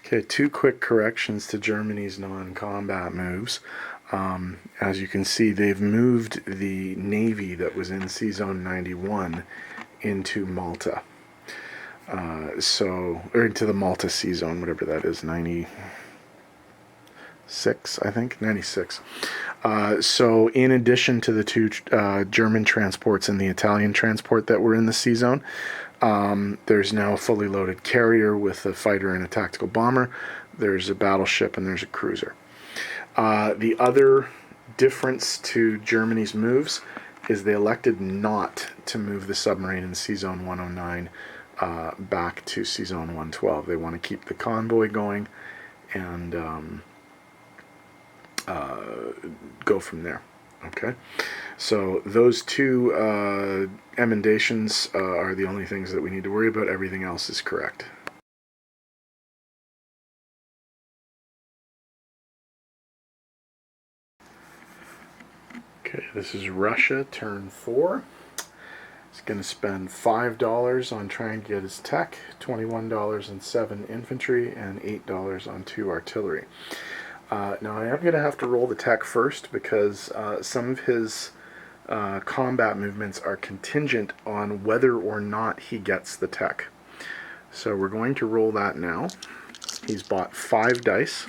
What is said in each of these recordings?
Okay, two quick corrections to Germany's non-combat moves. As you can see, they've moved the Navy that was in C-Zone 91 into Malta. Or into the Malta Sea Zone, whatever that is, 96, I think, 96. So in addition to the two German transports and the Italian transport that were in the Sea Zone, there's now a fully loaded carrier with a fighter and a tactical bomber. There's a battleship and there's a cruiser. The other difference to Germany's moves is they elected not to move the submarine in Sea Zone 109 back to Sea Zone 112. They want to keep the convoy going and go from there. Okay, so those two emendations are the only things that we need to worry about. Everything else is correct. Okay, this is Russia, turn 4. He's going to spend $5 on trying to get his tech, $21 on 7 infantry, and $8 on 2 artillery. Now I am going to have to roll the tech first because some of his combat movements are contingent on whether or not he gets the tech. So we're going to roll that now. He's bought 5 dice.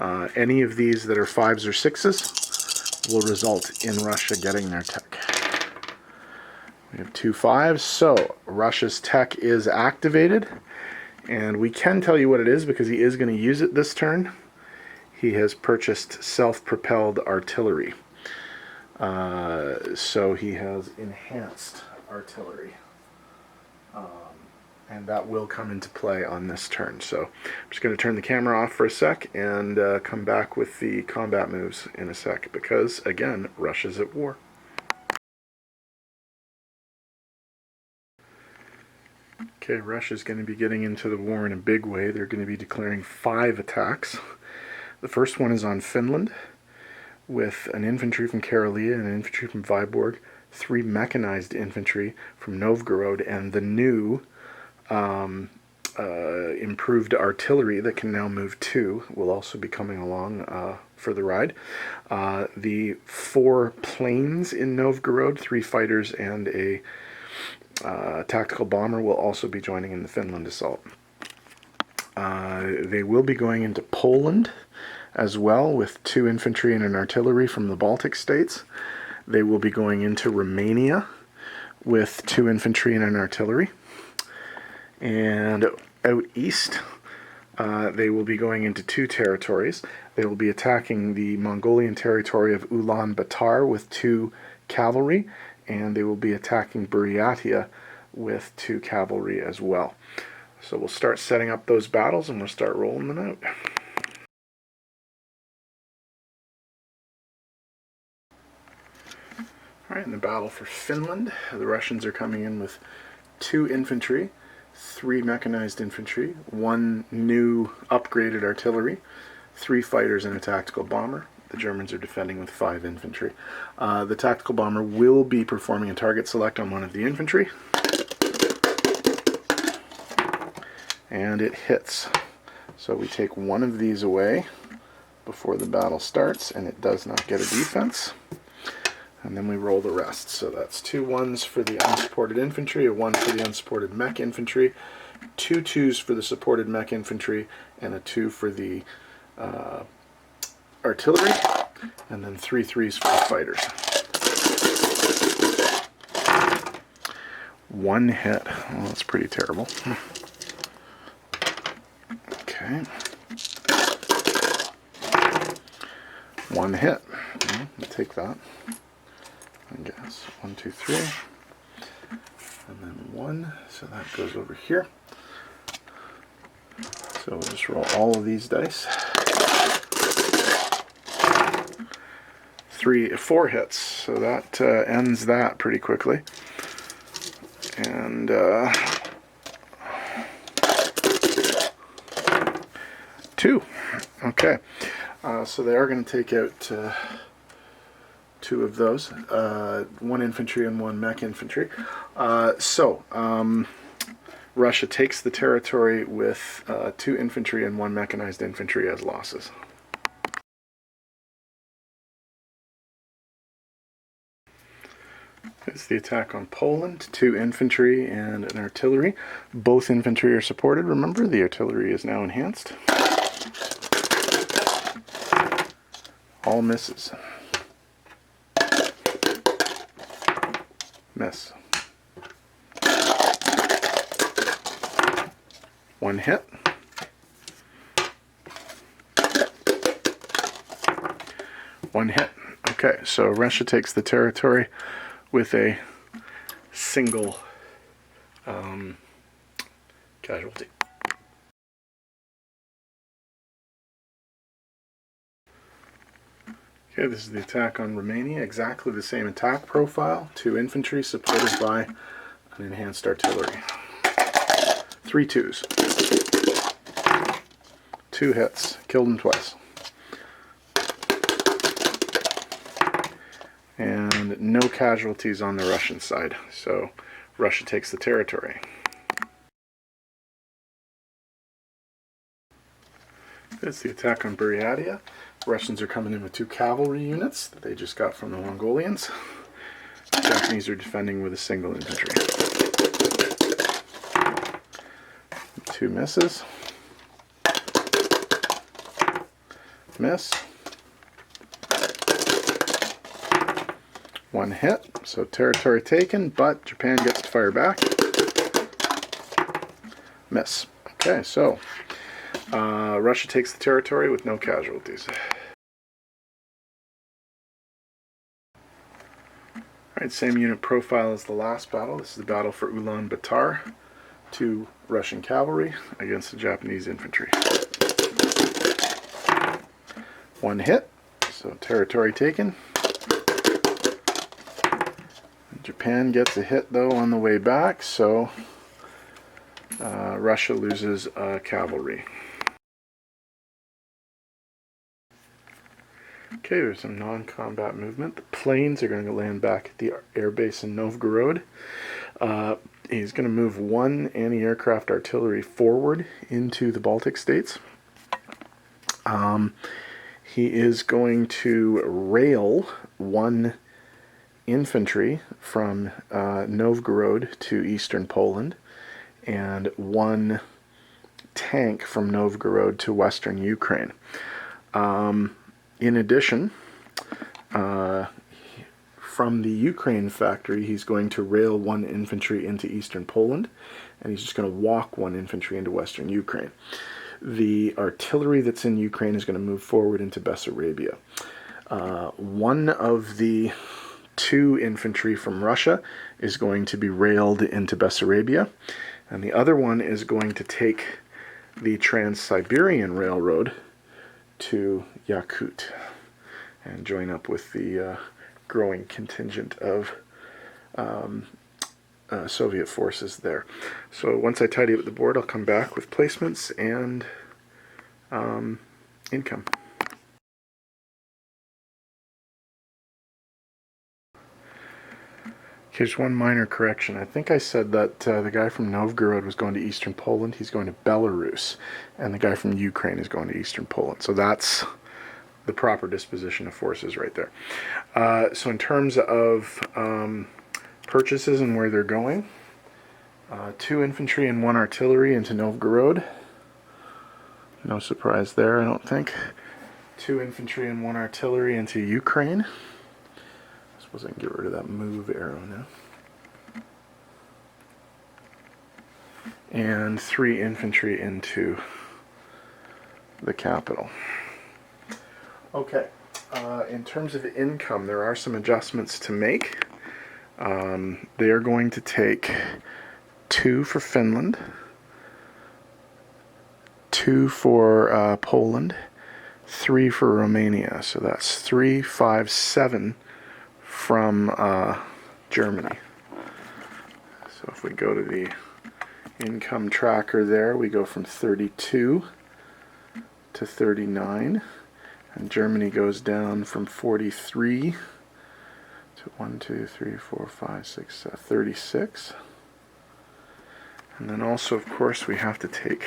Any of these that are 5s or 6s will result in Russia getting their tech. We have 2 5s, so Russia's tech is activated, and we can tell you what it is because he is going to use it this turn. He has purchased self-propelled artillery. So he has enhanced artillery. And that will come into play on this turn. So I'm just going to turn the camera off for a sec and come back with the combat moves in a sec because, again, Russia's at war. Okay, Russia's going to be getting into the war in a big way. They're going to be declaring 5 attacks. The first one is on Finland with an infantry from Karelia and an infantry from Vyborg, 3 mechanized infantry from Novgorod, and the new improved artillery that can now move 2 will also be coming along for the ride. The 4 planes in Novgorod, 3 fighters and a tactical bomber will also be joining in the Finland assault. They will be going into Poland as well with 2 infantry and an artillery from the Baltic states. They will be going into Romania with 2 infantry and an artillery. And out east, they will be going into 2 territories. They will be attacking the Mongolian territory of Ulaanbaatar with 2 cavalry, and they will be attacking Buryatia with 2 cavalry as well. So we'll start setting up those battles and we'll start rolling them out. Alright, in the battle for Finland, the Russians are coming in with 2 infantry, 3 mechanized infantry, 1 new upgraded artillery, 3 fighters and a tactical bomber. The Germans are defending with 5 infantry. The tactical bomber will be performing a target select on one of the infantry. And it hits. So we take 1 of these away before the battle starts, and it does not get a defense. And then we roll the rest. So that's 2 1s for the unsupported infantry, a 1 for the unsupported mech infantry, 2 2s for the supported mech infantry, and a 2 for the artillery, and then 3 3s for the fighters. 1 hit. Well, that's pretty terrible. Okay. 1 hit. Well, I'll take that. I guess 1 2 3, and then 1. So that goes over here. So we'll just roll all of these dice. 4 hits. So that ends that pretty quickly. And 2. Okay. So they are going to take out 2 of those, 1 infantry and 1 mech infantry. Russia takes the territory with 2 infantry and 1 mechanized infantry as losses. It's the attack on Poland, 2 infantry and an artillery. Both infantry are supported. Remember, the artillery is now enhanced. All misses. Miss. 1 hit. 1 hit. Okay, so Russia takes the territory with a single casualty. Okay, this is the attack on Romania. Exactly the same attack profile. 2 infantry supported by an enhanced artillery. 3 twos. 2 hits. Killed him twice. And no casualties on the Russian side. So Russia takes the territory. It's the attack on Buryatia. Russians are coming in with 2 cavalry units that they just got from the Mongolians. The Japanese are defending with a single infantry. 2 misses. Miss. 1 hit. So territory taken, but Japan gets to fire back. Miss. Okay, so Russia takes the territory with no casualties. Alright, same unit profile as the last battle. This is the battle for Ulaanbaatar. 2 Russian cavalry against the Japanese infantry. 1 hit, so territory taken. Japan gets a hit though on the way back, so Russia loses cavalry. Okay, there's some non-combat movement. The planes are going to land back at the airbase in Novgorod. He's going to move 1 anti-aircraft artillery forward into the Baltic states. He is going to rail 1 infantry from Novgorod to eastern Poland and 1 tank from Novgorod to western Ukraine. In addition, from the Ukraine factory, he's going to rail 1 infantry into eastern Poland, and he's just going to walk 1 infantry into western Ukraine. The artillery that's in Ukraine is going to move forward into Bessarabia. 1 of the 2 infantry from Russia is going to be railed into Bessarabia, and the other one is going to take the Trans-Siberian Railroad to Yakut and join up with the growing contingent of Soviet forces there. So once I tidy up the board, I'll come back with placements and income. Here's one minor correction. I think I said that the guy from Novgorod was going to eastern Poland. He's going to Belarus. And the guy from Ukraine is going to eastern Poland. So that's the proper disposition of forces right there. So in terms of purchases and where they're going, 2 infantry and 1 artillery into Novgorod. No surprise there, I don't think. 2 infantry and 1 artillery into Ukraine. I suppose I can get rid of that move arrow now. And 3 infantry into the capital. Okay, in terms of income, there are some adjustments to make. They are going to take 2 for Finland, 2 for Poland, 3 for Romania. So that's 3, 5, 7 from Germany. So if we go to the income tracker there, we go from 32 to 39, and Germany goes down from 43 to 1, 2, 3, 4, 5, 6, 36. And then also, of course, we have to take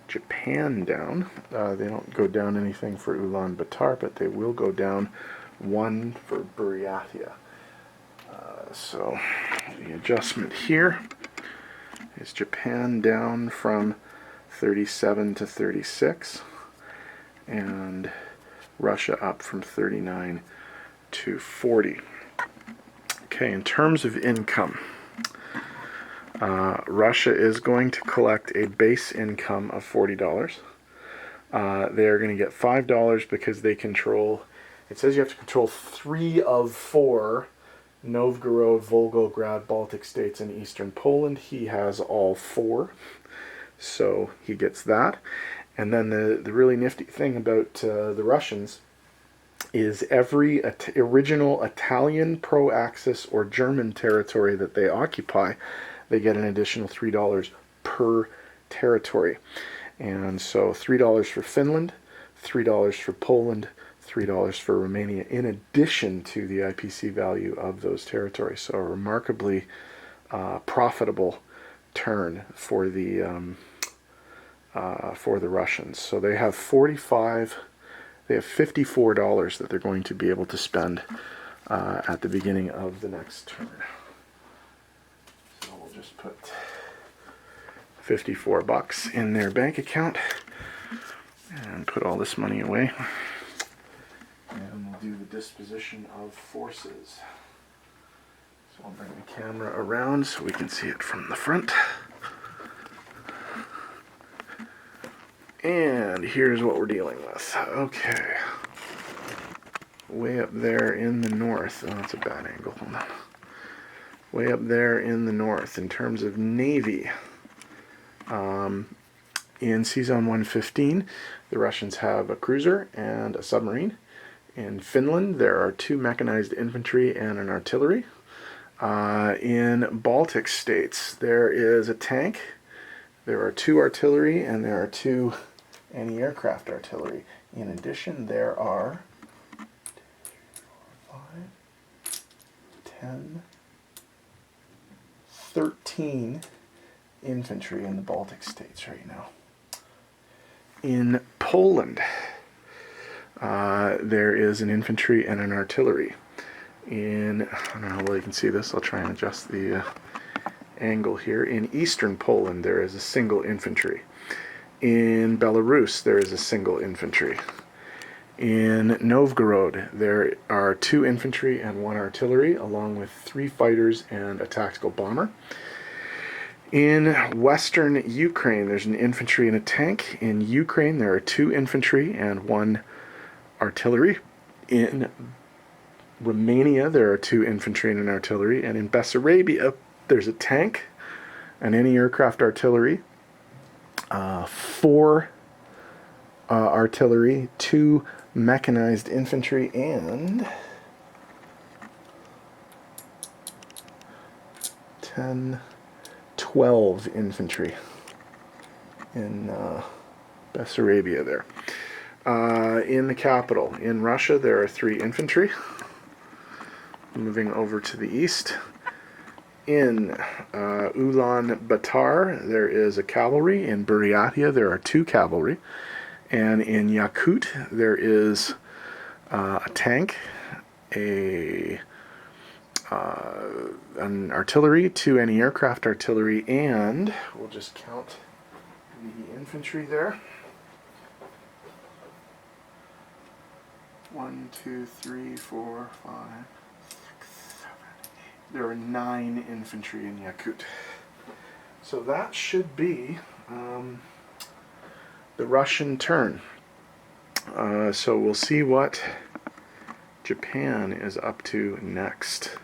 Japan down. They don't go down anything for Ulaanbaatar, but they will go down 1 for Buryatia. So the adjustment here is Japan down from 37 to 36, and Russia up from 39 to 40. Okay, in terms of income, Russia is going to collect a base income of $40. They are going to get $5 because they control, it says you have to control 3 of 4 Novgorod, Volgograd, Baltic states, and eastern Poland. He has all 4, so he gets that. And then the really nifty thing about the Russians is every original Italian, pro-Axis, or German territory that they occupy, they get an additional $3 per territory. And so $3 for Finland, $3 for Poland, $3 for Romania, in addition to the IPC value of those territories. So a remarkably profitable turn for the Russians. So they have $54 that they're going to be able to spend at the beginning of the next turn. So we'll just put 54 bucks in their bank account and put all this money away. And we'll do the disposition of forces. So I'll bring the camera around so we can see it from the front. And here's what we're dealing with. Okay. Way up there in the north. Oh, that's a bad angle. Hold on. Way up there in the north, in terms of Navy. In C-Zone 115, the Russians have a cruiser and a submarine. In Finland, there are 2 mechanized infantry and an artillery. In Baltic states, there is a tank, there are 2 artillery, and there are 2 anti-aircraft artillery. In addition, there are 13 infantry in the Baltic states right now. In Poland, there is an infantry and an artillery. I don't know how well you can see this. I'll try and adjust the angle here. In eastern Poland, there is a single infantry. In Belarus, there is a single infantry. In Novgorod, there are 2 infantry and 1 artillery, along with 3 fighters and a tactical bomber. In western Ukraine, there's an infantry and a tank. In Ukraine, there are 2 infantry and 1 artillery. In Romania, there are 2 infantry and an artillery. And in Bessarabia, there's a tank, an anti-aircraft artillery, 4 artillery, 2 mechanized infantry, and 12 infantry in Bessarabia there. In the capital, in Russia, there are 3 infantry. Moving over to the east. In Ulaanbaatar, there is a cavalry. In Buryatia, there are 2 cavalry. And in Yakut, there is a tank, an artillery, 2 anti-aircraft artillery, and we'll just count the infantry there. 1, 2, 3, 4, 5, 6, 7, 8. There are 9 infantry in Yakut. So that should be the Russian turn. So we'll see what Japan is up to next.